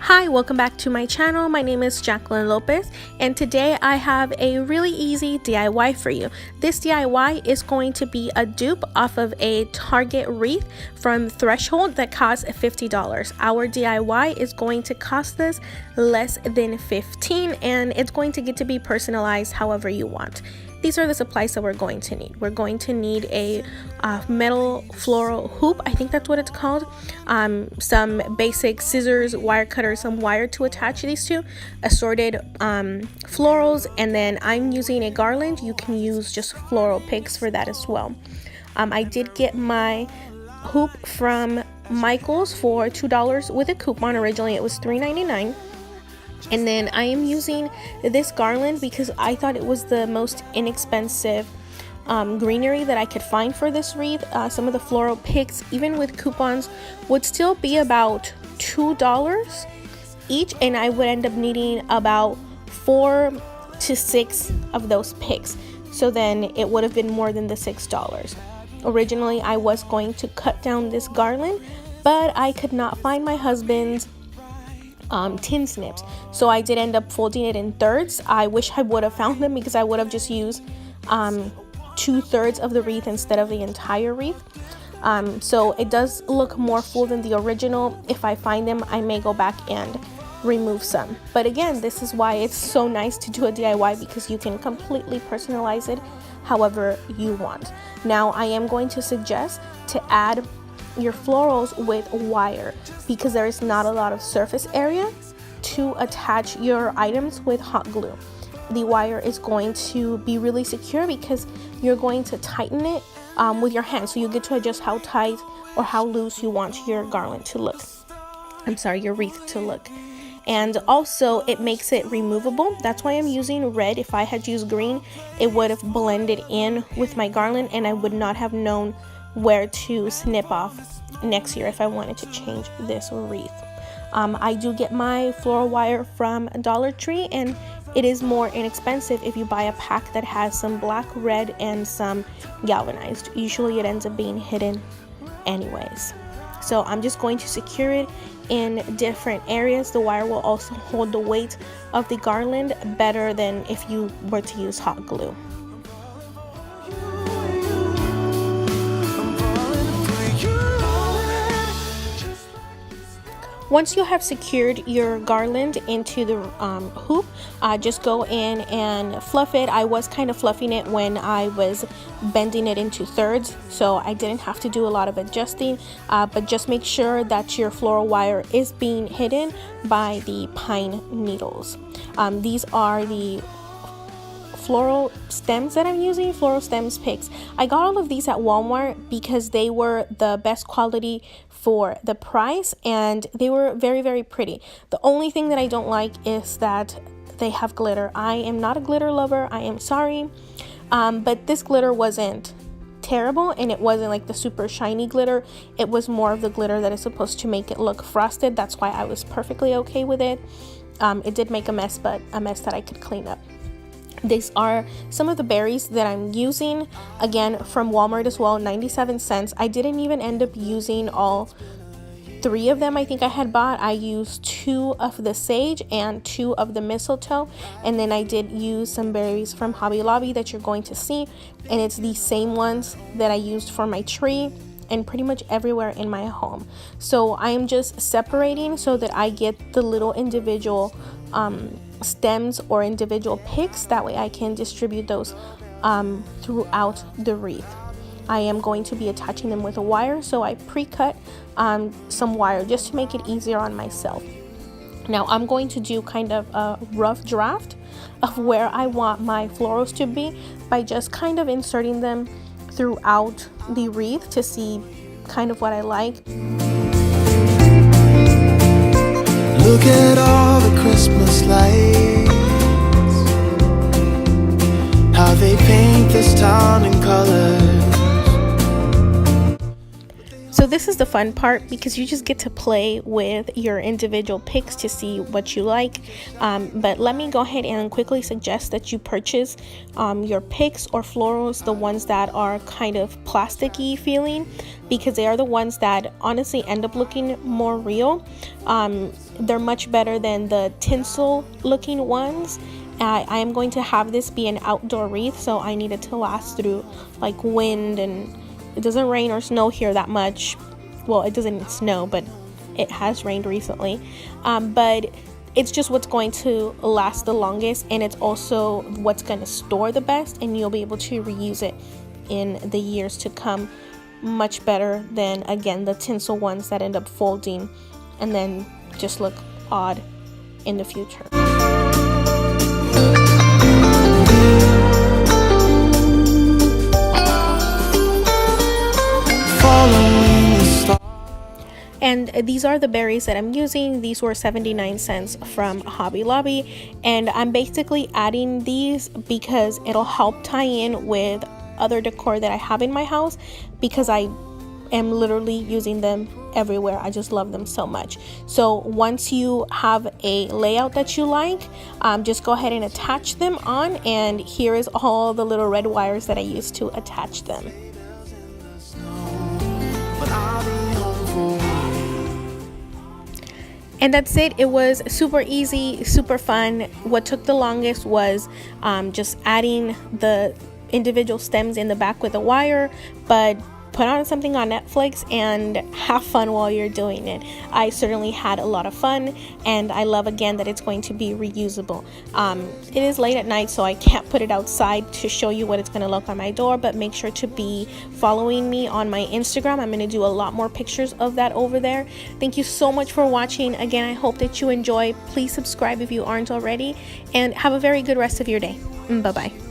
Hi, welcome back to my channel. My name is Jacquelyn Lopez, and today I have a really easy DIY for you. This DIY is going to be a dupe off of a Target wreath from Threshold that costs $50. Our DIY is going to cost us less than $15, and it's going to get to be personalized however you want. These are the supplies that we're going to need. We're going to need a metal floral hoop, I think that's what it's called, some basic scissors, wire cutter, some wire to attach these to, assorted florals, and then I'm using a garland. You can use just floral picks for that as well. I did get my hoop from Michael's for $2 with a coupon. Originally it was $3.99. And then I am using this garland because I thought it was the most inexpensive greenery that I could find for this wreath. Some of the floral picks, even with coupons, would still be about $2 each, and I would end up needing about 4 to 6 of those picks. So then it would have been more than the $6. Originally, I was going to cut down this garland, but I could not find my husband's tin snips, so I did end up folding it in thirds. I wish I would have found them because I would have just used 2/3 of the wreath instead of the entire wreath. So it does look more full than the original. If I find them, I may go back and remove some, but again, this is why it's so nice to do a DIY, because you can completely personalize it however you want. Now I am going to suggest to add your florals with wire, because there is not a lot of surface area to attach your items with hot glue. The wire is going to be really secure because you're going to tighten it with your hand, so you get to adjust how tight or how loose you want your garland to look. Your wreath to look. And also it makes it removable. That's why I'm using red. If I had used green, it would have blended in with my garland and I would not have known where to snip off next year if I wanted to change this wreath. I do get my floral wire from Dollar Tree, and it is more inexpensive if you buy a pack that has some black, red, and some galvanized. Usually it ends up being hidden anyways. So I'm just going to secure it in different areas. The wire will also hold the weight of the garland better than if you were to use hot glue. Once you have secured your garland into the hoop, just go in and fluff it. I was kind of fluffing it when I was bending it into thirds, so I didn't have to do a lot of adjusting, but just make sure that your floral wire is being hidden by the pine needles. These are the floral stems that I'm using, floral stems picks. I got all of these at Walmart because they were the best quality for the price, and they were very, very pretty. The only thing that I don't like is that they have glitter. I am not a glitter lover, I am sorry, but this glitter wasn't terrible, and it wasn't like the super shiny glitter. It was more of the glitter that is supposed to make it look frosted. That's why I was perfectly okay with it. It did make a mess, but a mess that I could clean up. These are some of the berries that I'm using, again from Walmart as well, 97 cents. I didn't even end up using all 3 of them I think I had bought. I used 2 of the sage and 2 of the mistletoe, and then I did use some berries from Hobby Lobby that you're going to see, and it's the same ones that I used for my tree and pretty much everywhere in my home. So I'm just separating so that I get the little individual stems or individual picks. That way I can distribute those throughout the wreath. I am going to be attaching them with a wire, so I pre-cut some wire just to make it easier on myself. Now I'm going to do kind of a rough draft of where I want my florals to be by just kind of inserting them throughout the wreath to see kind of what I like. Look at all the Christmas lights, how they paint this town in colors. So So this is the fun part because you just get to play with your individual picks to see what you like. But let me go ahead and quickly suggest that you purchase your picks or florals, the ones that are kind of plasticky feeling, because they are the ones that honestly end up looking more real. They're much better than the tinsel looking ones. I am going to have this be an outdoor wreath, so I need it to last through like wind, and it doesn't rain or snow here that much. Well, it doesn't snow, but it has rained recently. But it's just what's going to last the longest, and it's also what's going to store the best, and you'll be able to reuse it in the years to come much better than, again, the tinsel ones that end up folding and then just look odd in the future. And these are the berries that I'm using. These were 79 cents from Hobby Lobby, and I'm basically adding these because it'll help tie in with other decor that I have in my house, because I am literally using them everywhere. I just love them so much. So once you have a layout that you like, just go ahead and attach them on, and here is all the little red wires that I used to attach them. And that's it. It was super easy, super fun. What took the longest was just adding the individual stems in the back with a wire, but put on something on Netflix and have fun while you're doing it. I certainly had a lot of fun, and I love again that it's going to be reusable. It is late at night, so I can't put it outside to show you what it's going to look on my door, but make sure to be following me on my Instagram. I'm going to do a lot more pictures of that over there. Thank you so much for watching. Again, I hope that you enjoy. Please subscribe if you aren't already, and have a very good rest of your day. Bye bye.